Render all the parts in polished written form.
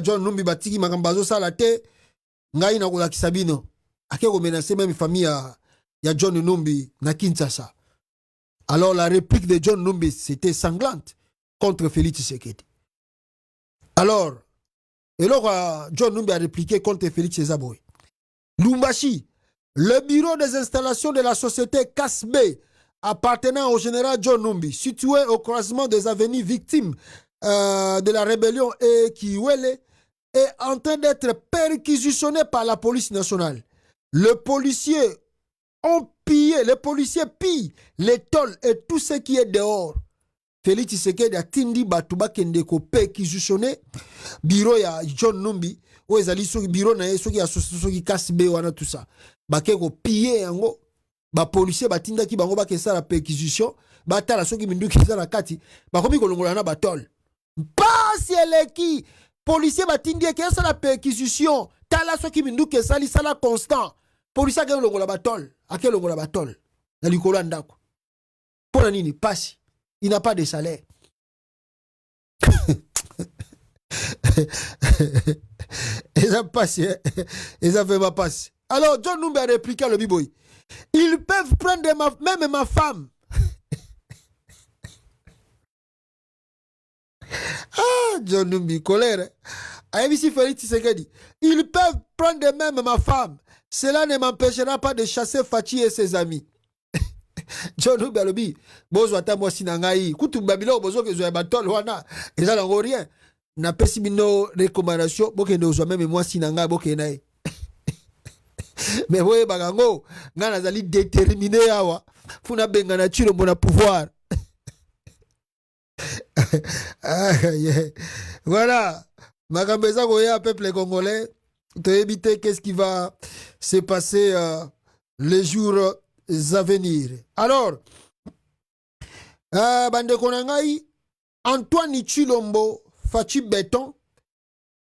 John Numbi batiki makambazo sala te ngai na kola kisabino akeko menacer même famille ya John Numbi na Kinshasa. Alors la réplique de John Numbi c'était sanglante contre Félix Tshisekedi. Alors et là John Numbi a répliqué contre Félix Tshisekedi. Lumbashi, le bureau des installations de la société Kasbe appartenant au général John Numbi, situé au croisement des avenues victimes de la rébellion et Kiwele, est en train d'être perquisitionné par la police nationale. Les policiers pillent les tôles et tout ce qui est dehors. Félix Tshisekedi a tindi batuba kende ko perquisitionné bureau ya John Numbi, ou ezali soki bureau na yeso ki association soki Kasbe wana tout ça. Bake ko piller yango. Ba policier batinda ki bango bakesa la perquisition batala soki minduki za na kati bakomi kolongola na batol pasi eleki policier batindi ke sa la perquisition tala soki minduki sali sala constant policier ke longola batol akelongola batol na likolo ndako pona nini pasi il n'a pas de salaire. Ils ont passé ils ont fait ma passe. Alors John Numbi a répliqué le biboy. Ils peuvent prendre même ma femme. Ah, John Numbi, colère. ABC Félix Tshisekedi. Ils peuvent prendre même ma femme. Cela ne m'empêchera pas de chasser Fachi et ses amis. John Numbi alobi. Bozo ata mwasi na ngai. Kutu babilo bozo ke zoya batol wana. Eza lango rien. Na pesi bino recommandation. Boke ne ozo même mwasi na ngai boke nae. Mais voyez bagango ngana zali déterminé awa funa benga na chilo mona pouvoir. Voilà makambeza koya peuple congolais te éviter qu'est-ce qui va se passer les jours à venir. Alors bande konangai Antoine Chilombo Fachi Béton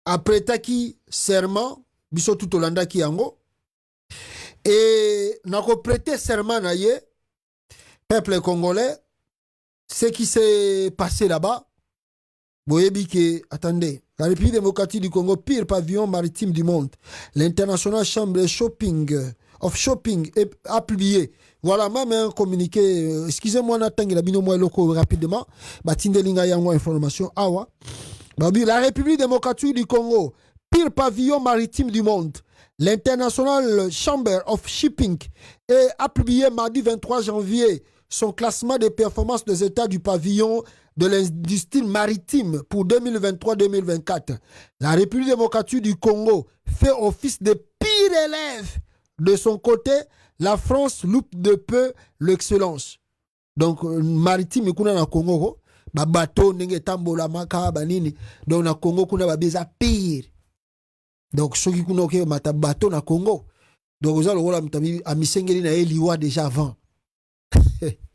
après taki serment biso tout Olanda ki yango. Et n'a prêté serment na ye, peuple congolais, ce qui s'est passé là-bas, attendez, la République démocratique du Congo, pire pavillon maritime du monde, l'international chambre of shopping a publié, voilà, même un communiqué, excusez-moi, n'attendez la bino moi loko rapidement, batinde linga yango information, awa, la République démocratique du Congo, pire pavillon maritime du monde, l'International Chamber of Shipping a publié mardi 23 janvier son classement des performances des États du pavillon de l'industrie maritime pour 2023-2024. La République démocratique du Congo fait office de pire élève. De son côté, la France loupe de peu l'excellence. Donc, maritime, kuna na Congo, ba bateau, nenge tambola maka, banini. Donc, na Congo, kuna ba beza pire. Donc, ceux qui connaissent mata bateau na Congo. Donc, vous allez à Misengeli na Eliwa déjà avant.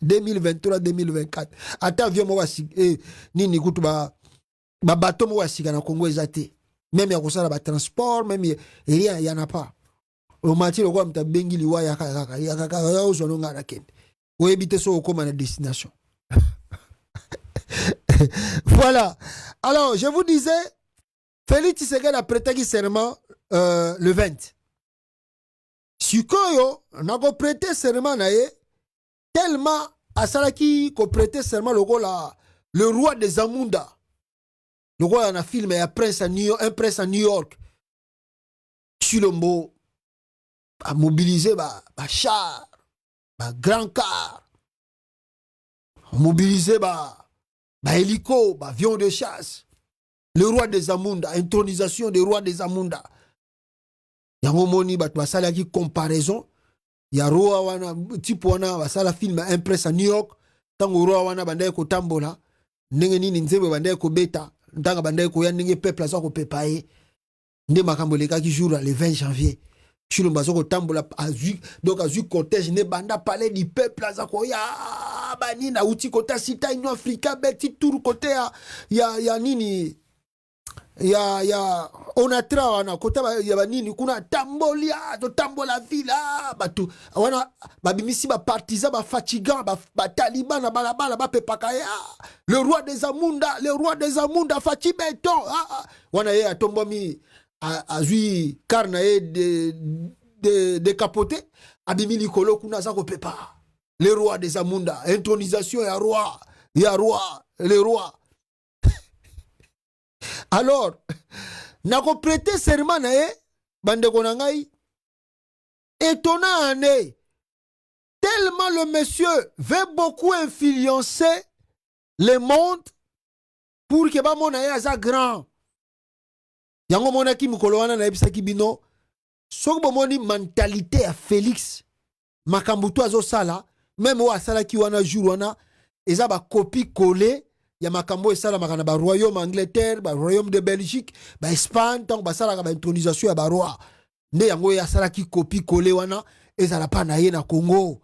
2023-2024. Ata avion mo wasi nini kutu ba bateau mo wasi na Congo ezate. Même ya kosala ba transport, même rien y en a pas. Au mati lo kwa mta bengi liwa ya kaka ozo nga na kende. O ebite so okoma na destination. Voilà. Alors, je vous disais Félix Tshisekedi a prêté serment le 20. Sikoyo n'a pas prêté serment nae tellement à Salaki qu'on prêté serment le roi des Zamunda. Le roi en a filmé un prince à New York. Chilombo a mobilisé ba char, ba grand car, a mobilisé ba hélico, ba avion de chasse. Le roi des Amunda, intronisation du roi des Amunda. Yango moni bat basala ki comparaison. Ya roi wana type wana basala film impress à New York. Tango roi wana bandaye ko tambola. Ndenge nini nzebe bandaye ko beta. Ndanga bandaye ko ya ndenge peuple aso ko pepaye. Nde makambo leka ki jour le 20 janvier. Chilombo aso ko tambola donc azu cortège ne banda palais du peuple aso ko ya bani na uti kota sita Union Africa beti tour côté ya nini. Il y a on a trawana kota ya banini kuna tambolia to tambola villa batu wana babimisi ba partisan ba fatigant ba taliban na balabala ba pepakaya le roi des amunda Fachi Beton wana ye atombomi azui karna ye de capoter abimi likolo kuna za ko pepa le roi des amunda intronisation ya roi le roi. Alors nako prêter serment na ye bandeko na ngai étonnant né tellement le monsieur veut beaucoup influencer le monde pour que ba mona ye aza grand yango mona ki mukolo wana na ebisa ki bino soko bomoni mentalité ya Félix makambutu azo sala même wa sala ki wana jour wana eza ba copie coller ya makambo esala makana ba royaume Angleterre ba royaume de Belgique ba Espagne tant ba sala ba intronisation ya ba roi nde yango ya sala ki copie coller wana ezala pa na ye na Congo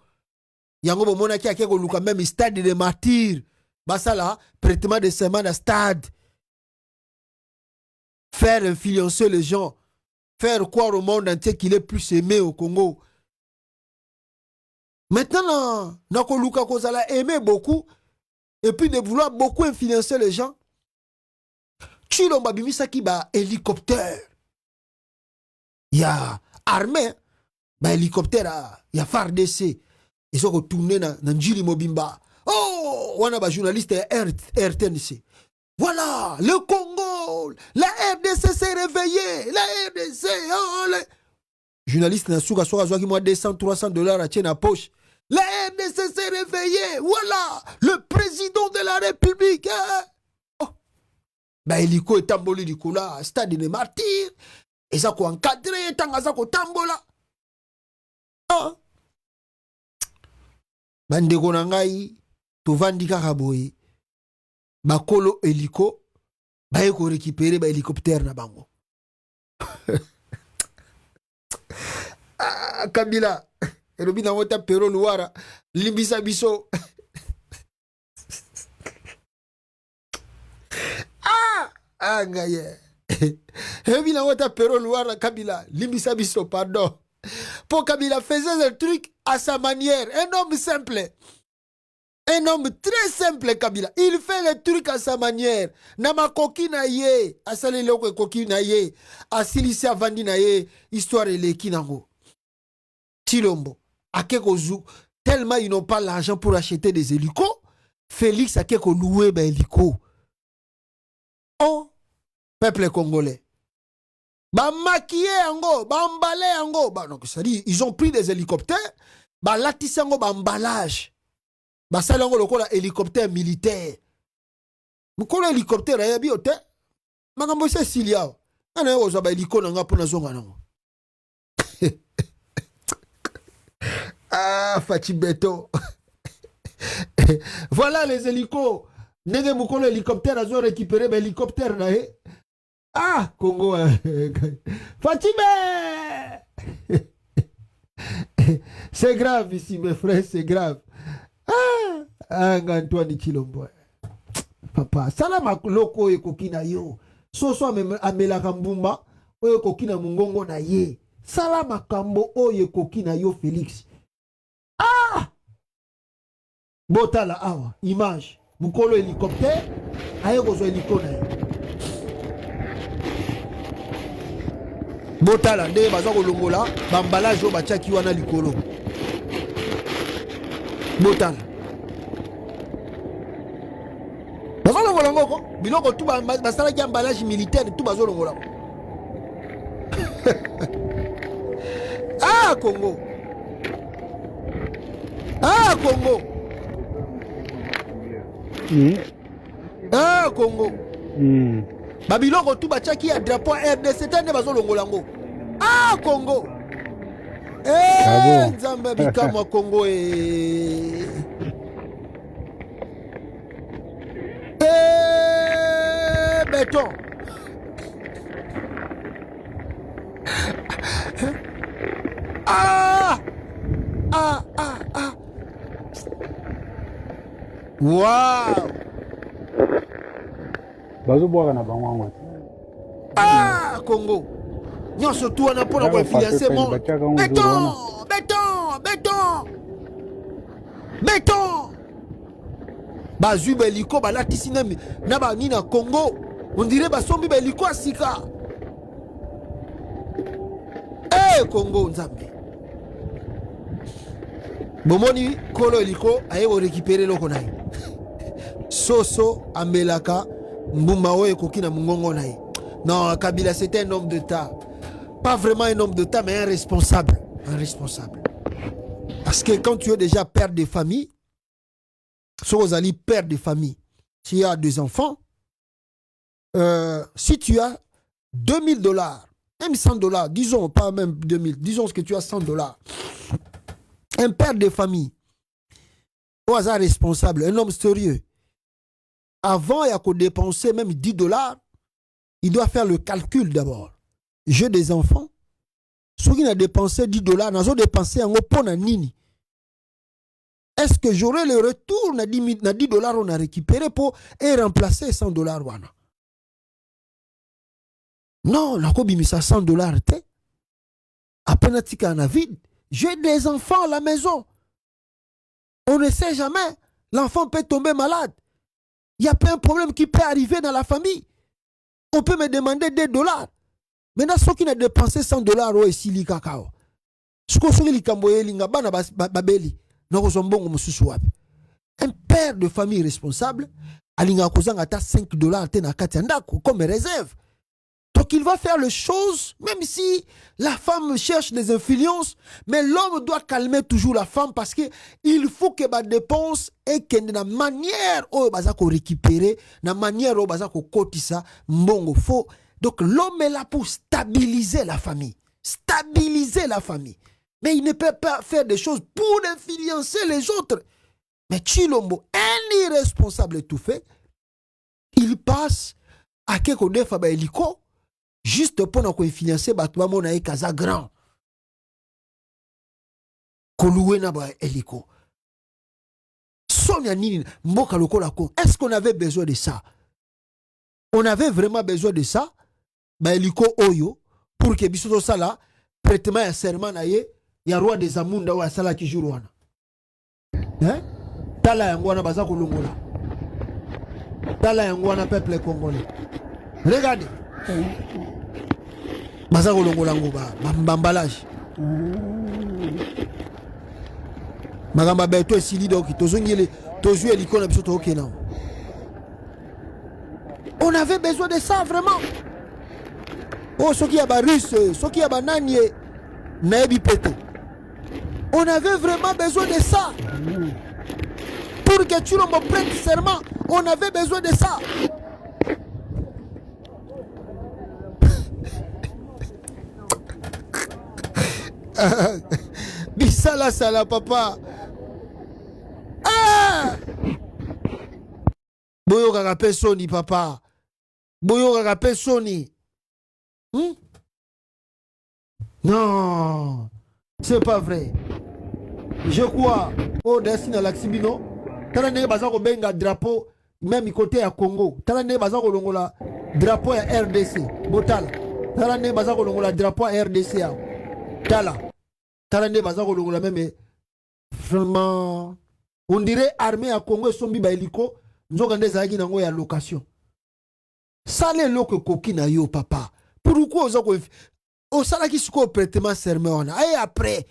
yango bomona ki akeko luka même stade de martyrs ba sala prêtement de serment à stade faire influencer les gens faire croire au monde entier qu'il est plus aimé au Congo. Maintenant nako luka kozala aimé beaucoup et puis de vouloir beaucoup influencer les gens. Chilomba bimisa ki ba hélicoptère. Ya armée ba hélicoptère ya FARDC. Ils sont retournés na njili mobimba. Oh, wana ba journaliste RTNC. Voilà, le Congo, la RDC s'est réveillée, la RDC, oh, les... Journaliste na souka soka zoaki moi $200-300 à tienne à poche. La RDC s'est réveillée, voilà, le président de la République. Oh. Bah, hélico est tamboli du coup là, stade de martyrs, et ça quoi encadré, tangaza ko tambola. Ah. Bande konangai, to vandi kakaboy. Bakolo hélico, ba ko récupérer ba hélicoptère na bango. Ah, Kabila. Erobi na wota pero luara limbisa biso. Ngaye. Erobi na wota pero luara Kabila limbisa biso, pardon. Pour Kabila faisait le truc à sa manière, un homme simple. Un homme très simple, Kabila. Il fait le truc à sa manière. Nama koki na ye, asale loko koki na ye, asilisi avandi na ye, histoire eleki nango. Chilombo. Tellement ils n'ont pas l'argent pour acheter des hélicos, Félix a quelque loué ben hélico. Oh, peuple congolais. Ba maquillé ango, ba emballé ango. Bah donc ça dit, ils ont pris des hélicoptères, ba latissé ango ba emballage. Ba salango lokola hélicoptère militaire. Mukola hélicoptère ya biote. Makambo se silia. Ana oza ba hélico nanga pona zonga nango. Ah, Fachi Beton. Voilà les hélicos. Nenge mukolo hélicoptère azo récupéré ben hélicoptère na he. Ah, Congo. Fachi c'est grave ici mes frères, c'est grave. Ah, Antoine Chilombo. Papa, salama loko e kokina yo. Soso amela kambumba oyo kokina mungongo na ye. Salama kambo oyo kokina yo Félix. Ah! Botala awa, image. Mukolo hélicoptère, aye gozo hélico na ye. Botala, nde baza kolongola, bambalage o batiaki wana likolo. Botala. Baza longola ngoko, biloko tu basalaki emballage militaire, tu baza longola. Ah, Congo. Ah, Congo. Ah, Congo. Babiloko tu bachaki ya drapeau RDC tande bazo longolango. Ah, Congo. Nzambe bikama Congo béton. Ah! Wow! Bazo boire na bango. Ah! à Congo. Nous surtout on a pour la financer mon béton, béton, béton, béton. Bazu beliko balatisi na ba ni na Congo. On dirait basombi beliko asika. Eh Congo nzambe. Bomoni kolo eliko aye récupérer loko nayi. Soso amelaka mbuma oye kokina mungongo nayi. Non, Kabila c'était un homme d'État. Pas vraiment un homme d'État, mais un responsable. Un responsable. Parce que quand tu es déjà père de famille, soit vous allez père de famille, tu as deux enfants, si tu as $2000, même $100, disons, pas même 2000, disons que tu as $100, un père de famille, au hasard responsable, un homme sérieux, avant il y a qu'à dépenser même $10, il doit faire le calcul d'abord. J'ai des enfants, ceux qui ont dépensé $10, ils ont dépensé en opon nini. Est-ce que j'aurai le retour na $10 on a récupéré pour et remplacer $100 wana? Non, la kobimisa $100 te. Après natika na vide. J'ai des enfants à la maison. On ne sait jamais. L'enfant peut tomber malade. Il y a pas un problème qui peut arriver dans la famille. On peut me demander $2. Maintenant, ceux qui ont dépensé $100 au esili kakao. Ce qu'on sourit likamboye linga bana babeli. Un père de famille responsable, alinga kozanga ta $5 te na kati ndako comme réserve. Donc il va faire les choses, même si la femme cherche des influences, mais l'homme doit calmer toujours la femme parce que il faut que ba dépense et que na manière où baza ko récupérer, na manière où baza ko kotisa mbongo faut. Donc l'homme est là pour stabiliser la famille. Stabiliser la famille. Mais il ne peut pas faire des choses pour influencer les autres. Mais Chilombo, un irresponsable tout fait, il passe à quelque defa ba hélico juste pour nous influencer batwa mona e kaza grand. Koloué na ba hélico. Sonia nini mboka lokola ko. Est-ce qu'on avait besoin de ça? On avait vraiment besoin de ça? Ba hélico oyo pour que biso ça là prêtement ya serment na ye. Il y a roi des amunda ou asala qui joue wana. Hein? Tala yangwana baza kolongola. Tala yangwana peuple congolais. Regardez. Baza kolongola ngoba mbambalage. Magamba beto esili donc tozongile tozu eliko na biso to okena. On avait besoin de ça vraiment. Oh ceux qui a ba russe, ceux qui a ba nani naebi pété. On avait vraiment besoin de ça. Pour que tu me prêtes serment, on avait besoin de ça. Bisala sala papa. Ah! Boyo kaka soni papa. Boyo kaka soni. Non. C'est pas vrai. Je crois au destin à l'Axibino. Tala ne baza ko benga drapeau même côté à Congo. Tala ne baza ko longola drapeau à RDC. Botala. Tala ne baza ko longola drapeau à RDC. Tala. Tala ne baza ko longola même vraiment on dirait armée à Congo sombi ba hélico nzoka ndeza nango ya location. Sale loko kokina yo papa. Pourquoi oza ko o sala ki suko prêtement serment on et après.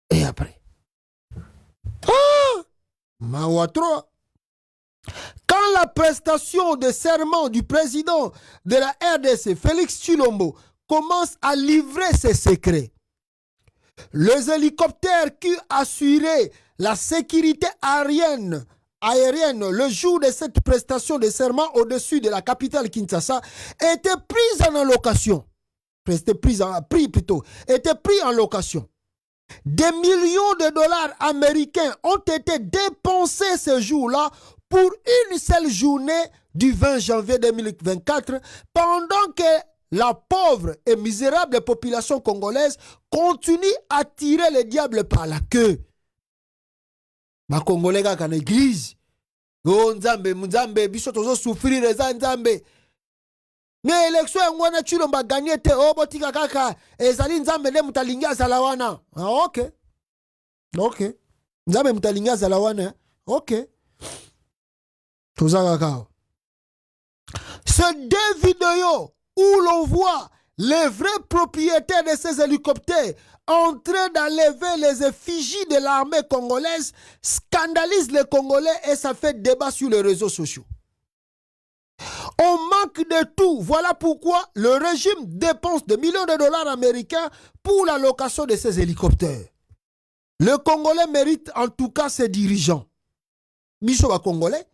Et après. Ah! Mawatro. Quand la prestation de serment du président de la RDC, Félix Tshilombo, commence à livrer ses secrets, les hélicoptères qui assuraient la sécurité aérienne le jour de cette prestation de serment au-dessus de la capitale Kinshasa étaient pris en location. Étaient pris en location. Des millions de dollars américains ont été dépensés ce jour-là pour une seule journée du 20 janvier 2024 pendant que la pauvre et misérable population congolaise continue à tirer le diable par la queue. Ma Congolais dans l'église. Oh Nzambe, Nzambe, biso tozo souffrir eza Nzambe. Mais élection ngwana Chilomba gagné te o botika kaka ezali nzambe nde mutalingi azala wana. Ah, OK. OK. Nzambe mutalingi azala wana. OK. Toza kaka. Ce deux vidéos où l'on voit les vrais propriétaires de ces hélicoptères en train d'enlever les effigies de l'armée congolaise scandalisent les Congolais et ça fait débat sur les réseaux sociaux. On manque de tout. Voilà pourquoi le régime dépense des millions de dollars américains pour la location de ces hélicoptères. Le Congolais mérite en tout cas ses dirigeants. Micho Congolais,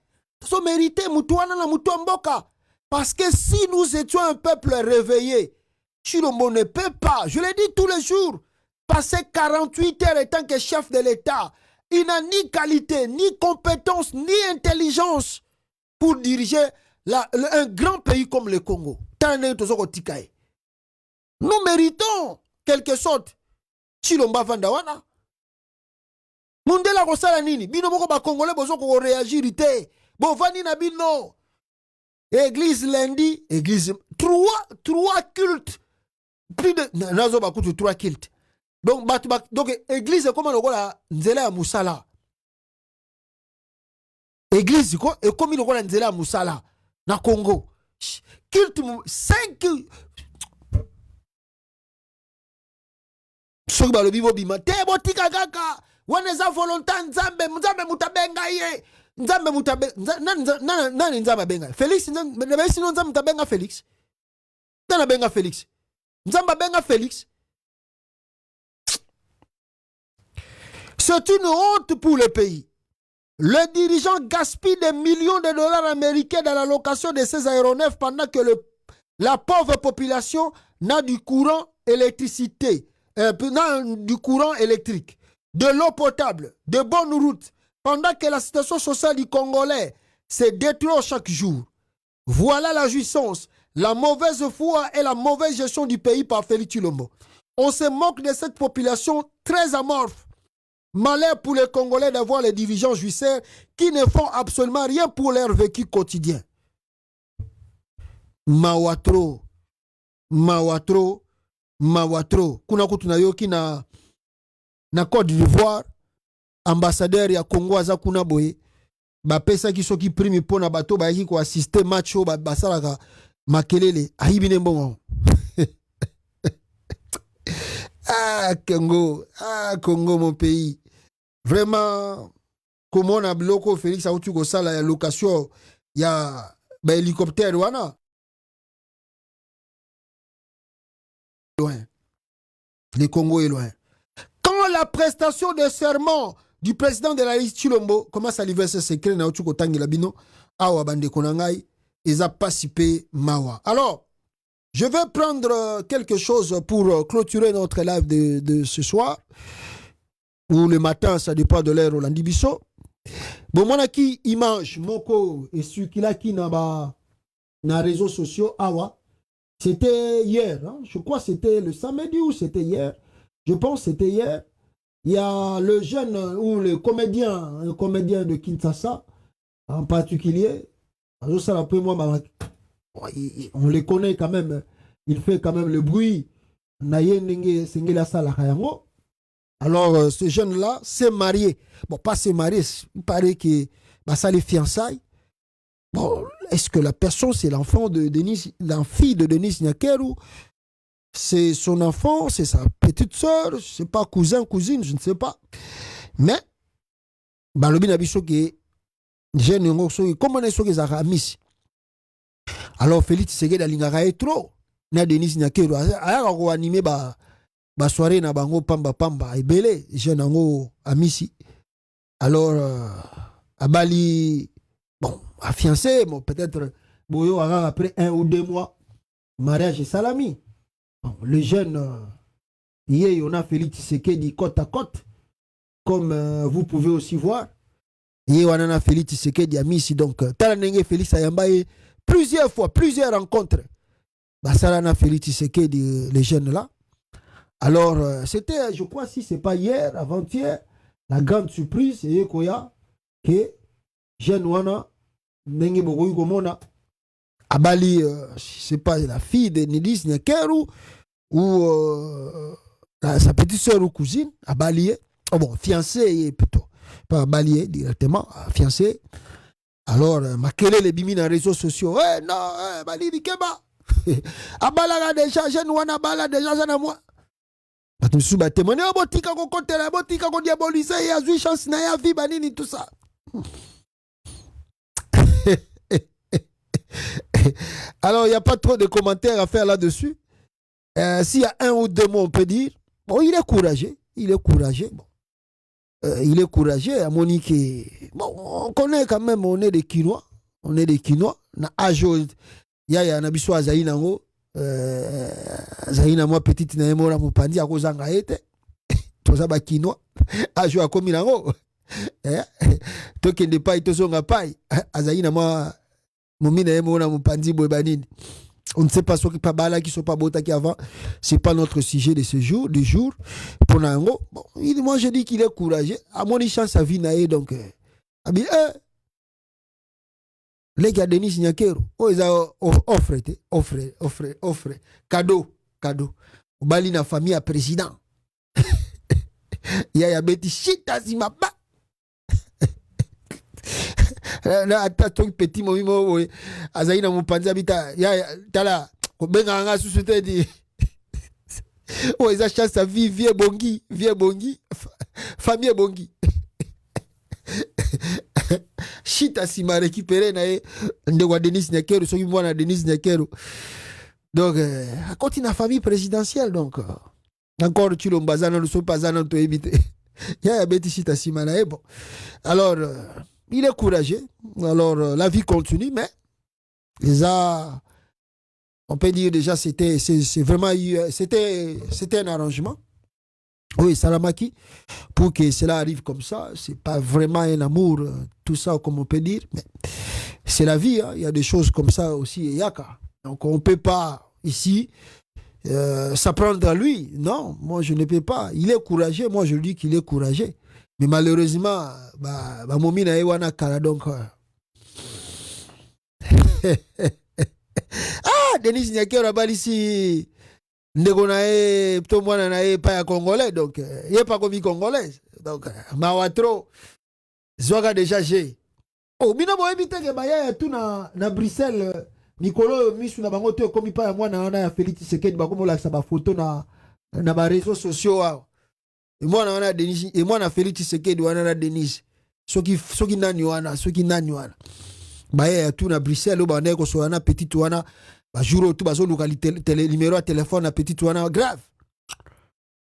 ils mérité Moutouana na Moutouamboka. Parce que si nous étions un peuple réveillé, Chilombo ne peut pas, je le dis tous les jours, passer 48 heures en tant que chef de l'État. Il n'a ni qualité, ni compétence, ni intelligence pour diriger un grand pays comme le Congo. Nous méritons, quelque sorte, Chilomba Vandawana. Mundela Rosala Nini, bino moko ba Congolais bozo ko réagir ite. Bo vani na bino. Église lundi, église trois cultes. Plus de nazo ba kutu 3 cultes. Donc église comment le la nzela ya musala. Église ko et comme le la nzela ya musala na Congo. Culte 5 soki ba lobi bo bima te botika kaka waneza volontaire nzambe mutabenga ye. Nzambe mutabenga nani nzambe benga Félix nzambe mutabenga Félix nana benga Félix nzambe benga Félix. C'est une honte pour le pays. Le dirigeant gaspille des millions de dollars américains dans la location de ces aéronefs pendant que la pauvre population n'a du courant électricité, du courant électrique, de l'eau potable, de bonnes routes, pendant que la situation sociale du Congolais se détruit chaque jour. Voilà la jouissance, la mauvaise foi et la mauvaise gestion du pays par Félix Tshilombo. On se moque de cette population très amorphe. Malheur pour les Congolais d'avoir les dirigeants jouisseurs qui ne font absolument rien pour leur vécu quotidien. Mawatro. Kuna kutunayoki na Côte d'Ivoire, ambassadeur ya Congo aza kuna boye, ba pesa ki soki prime pona bato ba yiki ko assister match o ba salaka makelele ayibi ne mbongo. Congo mon pays. Vraiment, comment on a bloqué Félix Autu Gosala la location, il y a un hélicoptère wana. Loin. Le Congo est loin. Quand la prestation de serment du président de la liste Tshilombo commence à livrer ses secrets, na Autu Kotangi Labino, awa bande konangai, ils a participé mawa. Alors, je vais prendre quelque chose pour clôturer notre live de ce soir. Ou le matin, ça dépend de l'heure au Landibiso. Bon, moi, qui image, moko, et ce qu'il a qui n'a réseaux sociaux, awa. C'était hier, hein? Je crois que c'était le samedi ou c'était hier. Je pense que c'était hier. Il y a le jeune ou le comédien, un comédien de Kinshasa, en particulier. On le connaît quand même. Il fait quand même le bruit. Alors, ce jeune-là s'est marié. Bon, pas s'est marié, il paraît que ça les fiançailles. Bon, est-ce que la personne, c'est l'enfant de Denis, la fille de Denis Nyakeru? C'est son enfant, c'est sa petite soeur, je ne sais pas, cousin, cousine, je ne sais pas. Mais, balobi na biso ke jeune ngo so comment est-ce que ça ramis? Alors Félix Tshisekedi alingaka trop na Denis Nyakeru ayaka ko animer ba soirée na bango pamba ebele jeune ngo amisi. Alors abali bon a fiancé, bon peut-être boyo après 1 ou 2 mois mariage et salami. Bon, le jeune hier on a Félix Tshisekedi côte à côte comme vous pouvez aussi voir. Hier on a Félix Tshisekedi amisi, donc talanenge Félix ayambaye plusieurs fois, plusieurs rencontres. Basarana Félix Tshisekedi les jeunes là. Alors c'était, je crois, si c'est pas hier, avant-hier, la grande surprise c'est Koya que jeune wana nenge bokoyi komona Abali, je sais pas, la fille de Nidis Nyakeru ou sa petite soeur ou cousine, Abali, oh bon, fiancée plutôt, pas Abali directement, fiancée. Alors, makele les bimi dans les réseaux sociaux, eh non, Abali Dikeba, Abala déjà, je ne Abala déjà, je n'ai moi. Batumsu ba témoigner, botika ko kotela, botika ko diaboliser, ya zui chance na ya vie, banini tout ça. Alors, il n'y a pas trop de commentaires à faire là-dessus. S'il y a un ou deux mots, on peut dire, bon, il est courageux. Il est courageux. Bon. Il est courageux. À Monique, bon, on connaît quand même, on est des Quinois. On est des Quinois. Na ajo, ya na biso azaïna ngo. Azaïna moi petite na emora mupandi akozanga ete. Toza ba Quinois. Ajo akomi nango. Tokende pai tozonga pai. Azaïna moi Momina emona mupandi bobanini. On ne sait pas ce qui pas bala qui sont pas bota qui avant. C'est pas notre sujet de ce jour, du jour. Pour Nango, bon, moi je dis qu'il est courageux. À mon chance sa vie naé donc. Les gars Denis Nyakero, ils offre cadeau. Bali na famille à président. Ya beti shita zimaba. Là attends petit momimo azaina mupanza bita ya tala benga nga susute di o eza chance sa vie vie bongi famille bongi shita sima récupérer na ndeko Denis Nyakero soki mwana Denis Nyakero donc à côté na famille présidentielle donc encore tu l'ombazana le so pazana to éviter ya beti shita sima na bon alors il est courageux. Alors, la vie continue, mais on peut dire déjà, c'était un arrangement. Oui, Salamaki, pour que cela arrive comme ça, c'est pas vraiment un amour, tout ça, comme on peut dire, mais c'est la vie, hein. Il y a des choses comme ça aussi, Yaka. Donc, on ne peut pas, ici, s'apprendre à lui. Non, moi, je ne peux pas. Il est courageux, moi, je dis qu'il est courageux. Mais malheureusement, momi na ewana kala donc. Denis Nyakero abali si ndeko na e to mwana na e pa ya congolais donc ye pas comme congolais donc mawatro zwaka déjà j'ai. Oh bino bo ebite ke baya tout na Bruxelles Nicolo misu na bango to komi pa ya mwana na ya Félix Tshisekedi bakomo la sa ba photo na ba réseaux sociaux wa. Et moi na Denis et moi na Félix Tshisekedi wana na Denis soki nani wana ba ya tout na Bruxelles ba ndeko so wana petite wana ba jour tout ba zo luka numéro à téléphone na petite wana grave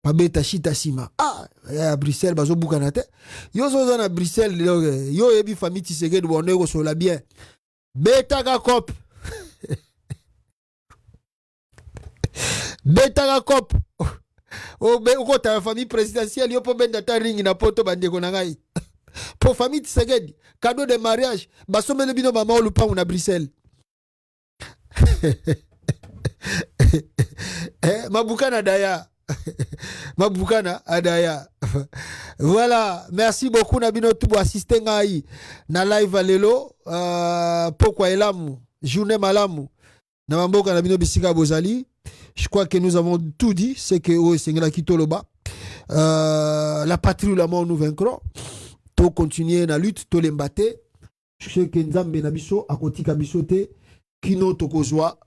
ba beta shita sima ya Bruxelles ba zo buka na te yo zo na Bruxelles yo ebi famille Tshisekedi ba ndeko so la bien beta ka cop beta ka cop o ta famille présidentielle yo po benda ta ring na poto bandeko na ngai pour famille Tshisekedi cadeau de mariage basomele bino mama o lupangu na Bruxelles mabukana daya mabukana adaya. Voilà, merci beaucoup na bino tout assister ngai na live lelo pokwa elamu journée malamu na mamboka na bino bisika bozali. Je crois que nous avons tout dit. C'est que la patrie ou la mort nous vaincront. To continuer la lutte, to l'embatter. Je sais que Nzambe na biso, akoti kabisote, kino tokozwa